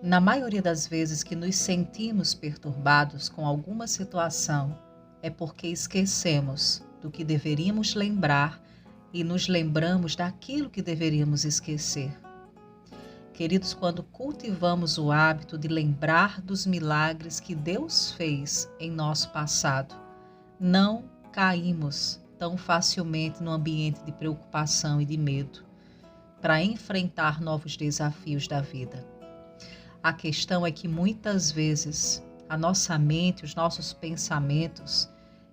Na maioria das vezes que nos sentimos perturbados com alguma situação, é porque esquecemos do que deveríamos lembrar e nos lembramos daquilo que deveríamos esquecer. Queridos, quando cultivamos o hábito de lembrar dos milagres que Deus fez em nosso passado, não caímos tão facilmente no ambiente de preocupação e de medo para enfrentar novos desafios da vida. A questão é que muitas vezes a nossa mente, os nossos pensamentos,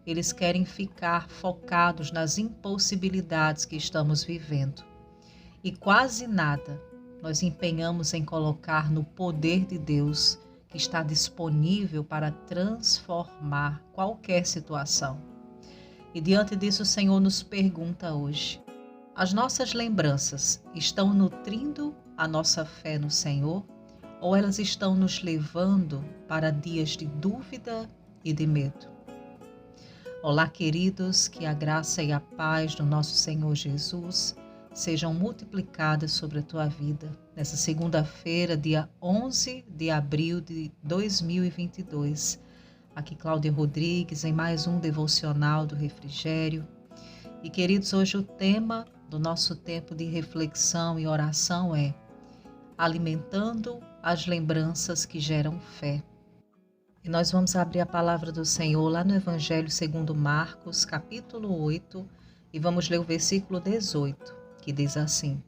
eles querem ficar focados nas impossibilidades que estamos vivendo. E quase nada nós empenhamos em colocar no poder de Deus que está disponível para transformar qualquer situação. E diante disso o Senhor nos pergunta hoje: as nossas lembranças estão nutrindo a nossa fé no Senhor? Ou elas estão nos levando para dias de dúvida e de medo? Olá, queridos, que a graça e a paz do nosso Senhor Jesus sejam multiplicadas sobre a tua vida. Nessa segunda-feira, dia 11 de abril de 2022. Aqui Cláudia Rodrigues em mais um devocional do Refrigério. E queridos, hoje o tema do nosso tempo de reflexão e oração é alimentando as lembranças que geram fé. E nós vamos abrir a palavra do Senhor lá no Evangelho segundo Marcos, capítulo 8, e vamos ler o versículo 18, que diz assim: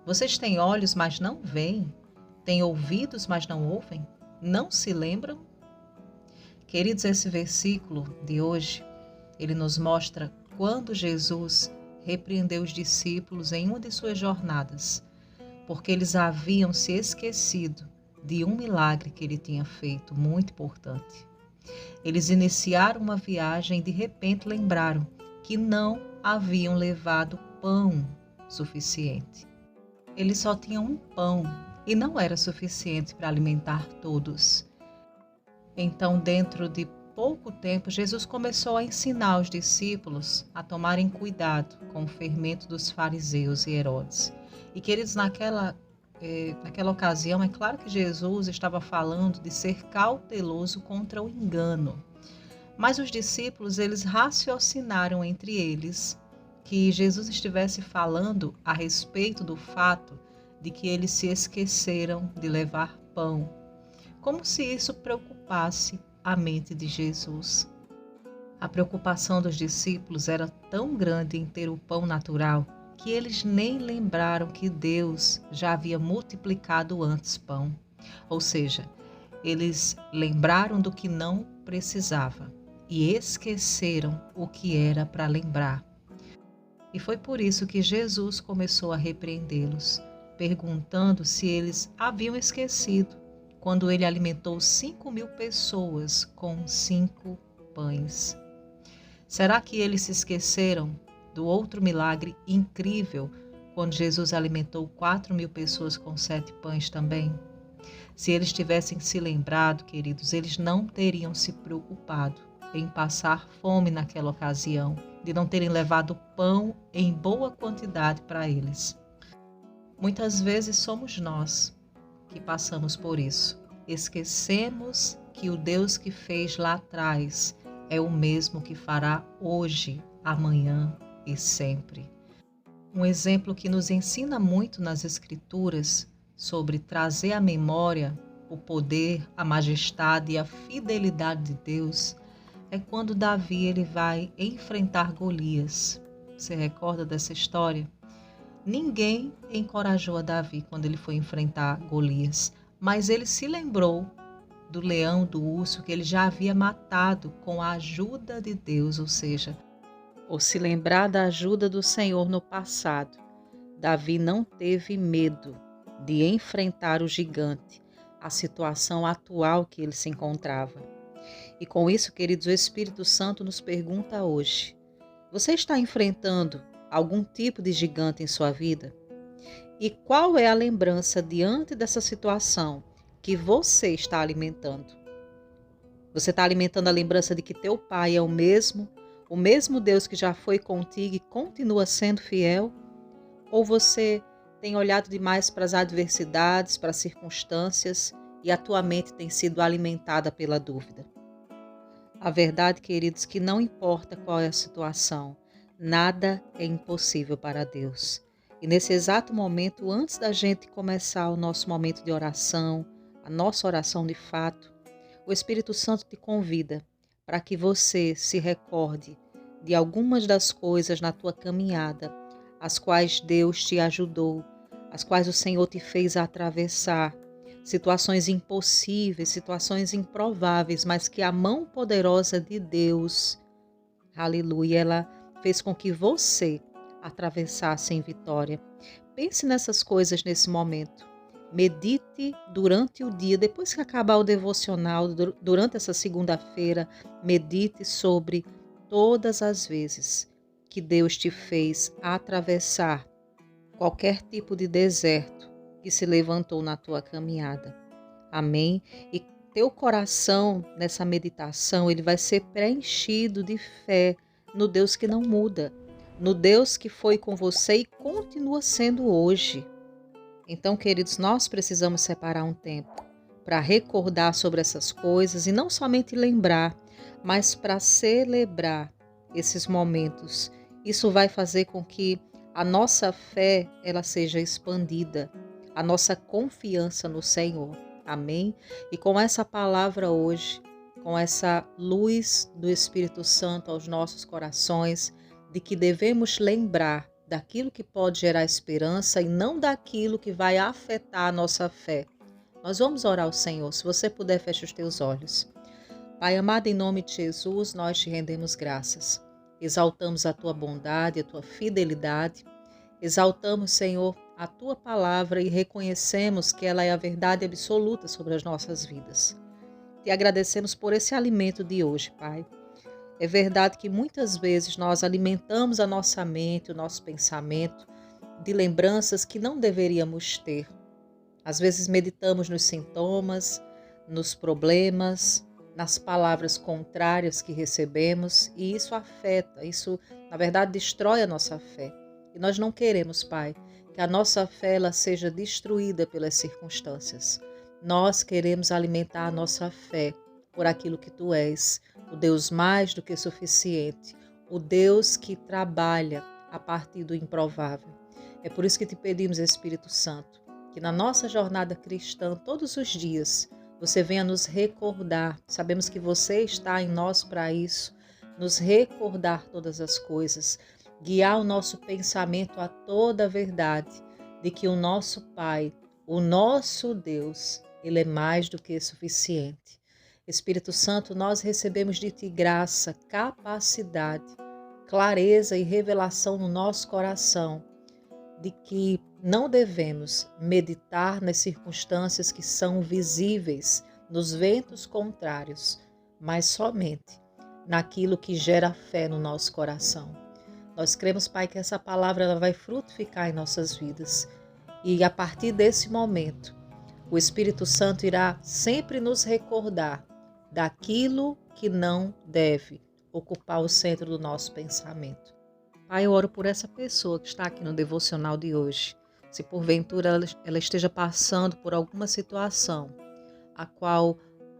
Vocês têm olhos, mas não veem? Têm ouvidos, mas não ouvem? Não se lembram? Queridos, esse versículo de hoje, ele nos mostra quando Jesus repreendeu os discípulos em uma de suas jornadas, porque eles haviam se esquecido de um milagre que ele tinha feito, muito importante. Eles iniciaram uma viagem e de repente lembraram que não haviam levado pão suficiente. Eles só tinham um pão e não era suficiente para alimentar todos. Então, dentro de pouco tempo, Jesus começou a ensinar os discípulos a tomarem cuidado com o fermento dos fariseus e Herodes. E queridos, naquela ocasião, é claro que Jesus estava falando de ser cauteloso contra o engano. Mas os discípulos, eles raciocinaram entre eles que Jesus estivesse falando a respeito do fato de que eles se esqueceram de levar pão, como se isso preocupasse a mente de Jesus. A preocupação dos discípulos era tão grande em ter o pão natural que eles nem lembraram que Deus já havia multiplicado antes pão. Ou seja, eles lembraram do que não precisava e esqueceram o que era para lembrar. E foi por isso que Jesus começou a repreendê-los, perguntando se eles haviam esquecido quando ele alimentou 5.000 pessoas com 5 pães. Será que eles se esqueceram do outro milagre incrível, quando Jesus alimentou 4.000 pessoas com 7 pães também? Se eles tivessem se lembrado, queridos, eles não teriam se preocupado em passar fome naquela ocasião, de não terem levado pão em boa quantidade para eles. Muitas vezes somos nós que passamos por isso. Esquecemos que o Deus que fez lá atrás é o mesmo que fará hoje, amanhã e sempre. Um exemplo que nos ensina muito nas Escrituras sobre trazer à memória o poder, a majestade e a fidelidade de Deus é quando Davi ele vai enfrentar Golias. Você recorda dessa história? Ninguém encorajou a Davi quando ele foi enfrentar Golias, mas ele se lembrou do leão, do urso que ele já havia matado com a ajuda de Deus, ou se lembrar da ajuda do Senhor no passado. Davi não teve medo de enfrentar o gigante, a situação atual que ele se encontrava. E com isso, queridos, o Espírito Santo nos pergunta hoje: você está enfrentando algum tipo de gigante em sua vida? E qual é a lembrança diante dessa situação que você está alimentando? Você está alimentando a lembrança de que teu pai é o mesmo Deus que já foi contigo e continua sendo fiel? Ou você tem olhado demais para as adversidades, para as circunstâncias e a tua mente tem sido alimentada pela dúvida. A verdade, queridos, que não importa qual é a situação, nada é impossível para Deus. E nesse exato momento, antes da gente começar o nosso momento de oração, a nossa oração de fato, o Espírito Santo te convida para que você se recorde de algumas das coisas na tua caminhada, as quais Deus te ajudou, as quais o Senhor te fez atravessar, situações impossíveis, situações improváveis, mas que a mão poderosa de Deus, aleluia, ela fez com que você atravessasse em vitória. Pense nessas coisas nesse momento. Medite durante o dia, depois que acabar o devocional, durante essa segunda-feira, medite sobre todas as vezes que Deus te fez atravessar qualquer tipo de deserto que se levantou na tua caminhada. Amém? E teu coração, nessa meditação, ele vai ser preenchido de fé no Deus que não muda, no Deus que foi com você e continua sendo hoje. Então, queridos, nós precisamos separar um tempo para recordar sobre essas coisas e não somente lembrar, mas para celebrar esses momentos. Isso vai fazer com que a nossa fé ela seja expandida, a nossa confiança no Senhor. Amém? E com essa palavra hoje, com essa luz do Espírito Santo aos nossos corações, de que devemos lembrar daquilo que pode gerar esperança e não daquilo que vai afetar a nossa fé. Nós vamos orar ao Senhor. Se você puder, feche os teus olhos. Pai amado, em nome de Jesus, nós te rendemos graças. Exaltamos a tua bondade, a tua fidelidade. Exaltamos, Senhor, a tua palavra e reconhecemos que ela é a verdade absoluta sobre as nossas vidas. Te agradecemos por esse alimento de hoje, Pai. É verdade que muitas vezes nós alimentamos a nossa mente, o nosso pensamento de lembranças que não deveríamos ter. Às vezes meditamos nos sintomas, nos problemas, nas palavras contrárias que recebemos e isso afeta, isso na verdade destrói a nossa fé. E nós não queremos, Pai, que a nossa fé ela seja destruída pelas circunstâncias. Nós queremos alimentar a nossa fé por aquilo que Tu és, o Deus mais do que suficiente, o Deus que trabalha a partir do improvável. É por isso que te pedimos, Espírito Santo, que na nossa jornada cristã, todos os dias, você venha nos recordar. Sabemos que você está em nós para isso, nos recordar todas as coisas, guiar o nosso pensamento a toda a verdade, de que o nosso Pai, o nosso Deus, Ele é mais do que suficiente. Espírito Santo, nós recebemos de Ti graça, capacidade, clareza e revelação no nosso coração de que não devemos meditar nas circunstâncias que são visíveis, nos ventos contrários, mas somente naquilo que gera fé no nosso coração. Nós cremos, Pai, que essa palavra ela vai frutificar em nossas vidas e a partir desse momento, o Espírito Santo irá sempre nos recordar daquilo que não deve ocupar o centro do nosso pensamento. Pai, eu oro por essa pessoa que está aqui no devocional de hoje. Se porventura ela esteja passando por alguma situação, a qual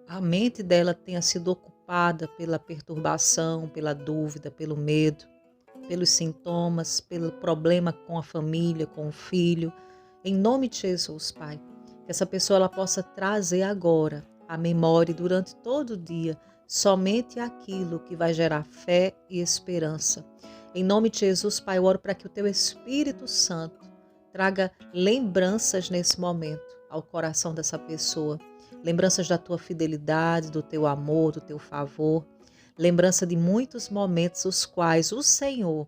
a mente dela tenha sido ocupada pela perturbação, pela dúvida, pelo medo, pelos sintomas, pelo problema com a família, com o filho, em nome de Jesus, Pai, que essa pessoa ela possa trazer agora a memória e durante todo o dia somente aquilo que vai gerar fé e esperança. Em nome de Jesus, Pai, eu oro para que o Teu Espírito Santo traga lembranças nesse momento ao coração dessa pessoa. Lembranças da Tua fidelidade, do Teu amor, do Teu favor. Lembrança de muitos momentos os quais o Senhor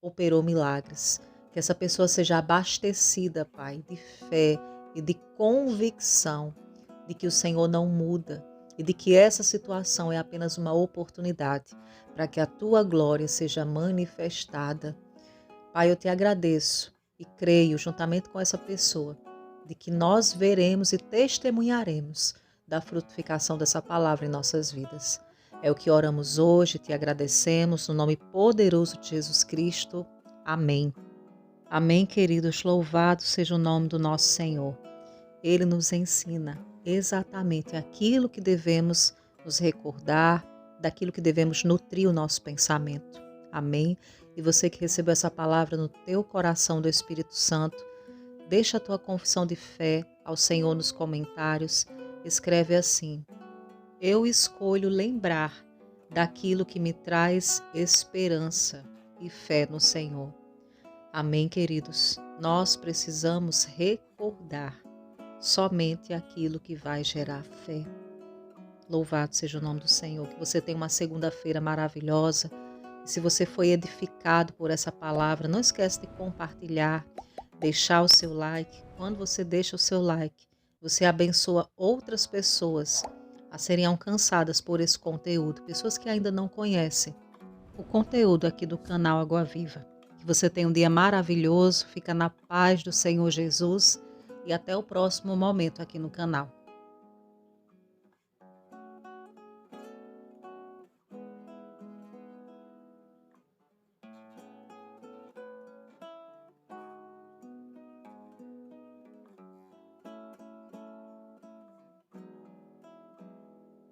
operou milagres. Que essa pessoa seja abastecida, Pai, de fé e de convicção de que o Senhor não muda e de que essa situação é apenas uma oportunidade para que a Tua glória seja manifestada. Pai, eu Te agradeço e creio, juntamente com essa pessoa, de que nós veremos e testemunharemos da frutificação dessa palavra em nossas vidas. É o que oramos hoje, Te agradecemos, no nome poderoso de Jesus Cristo. Amém. Amém, queridos, louvado seja o nome do nosso Senhor. Ele nos ensina exatamente aquilo que devemos nos recordar, daquilo que devemos nutrir o nosso pensamento. Amém? E você que recebeu essa palavra no teu coração do Espírito Santo, deixa a tua confissão de fé ao Senhor nos comentários. Escreve assim: eu escolho lembrar daquilo que me traz esperança e fé no Senhor. Amém, queridos? Nós precisamos recordar somente aquilo que vai gerar fé. Louvado seja o nome do Senhor. Que você tenha uma segunda-feira maravilhosa. E se você foi edificado por essa palavra, não esquece de compartilhar, deixar o seu like. Quando você deixa o seu like, você abençoa outras pessoas a serem alcançadas por esse conteúdo. Pessoas que ainda não conhecem o conteúdo aqui do canal Água Viva. Que você tenha um dia maravilhoso, fica na paz do Senhor Jesus e até o próximo momento aqui no canal.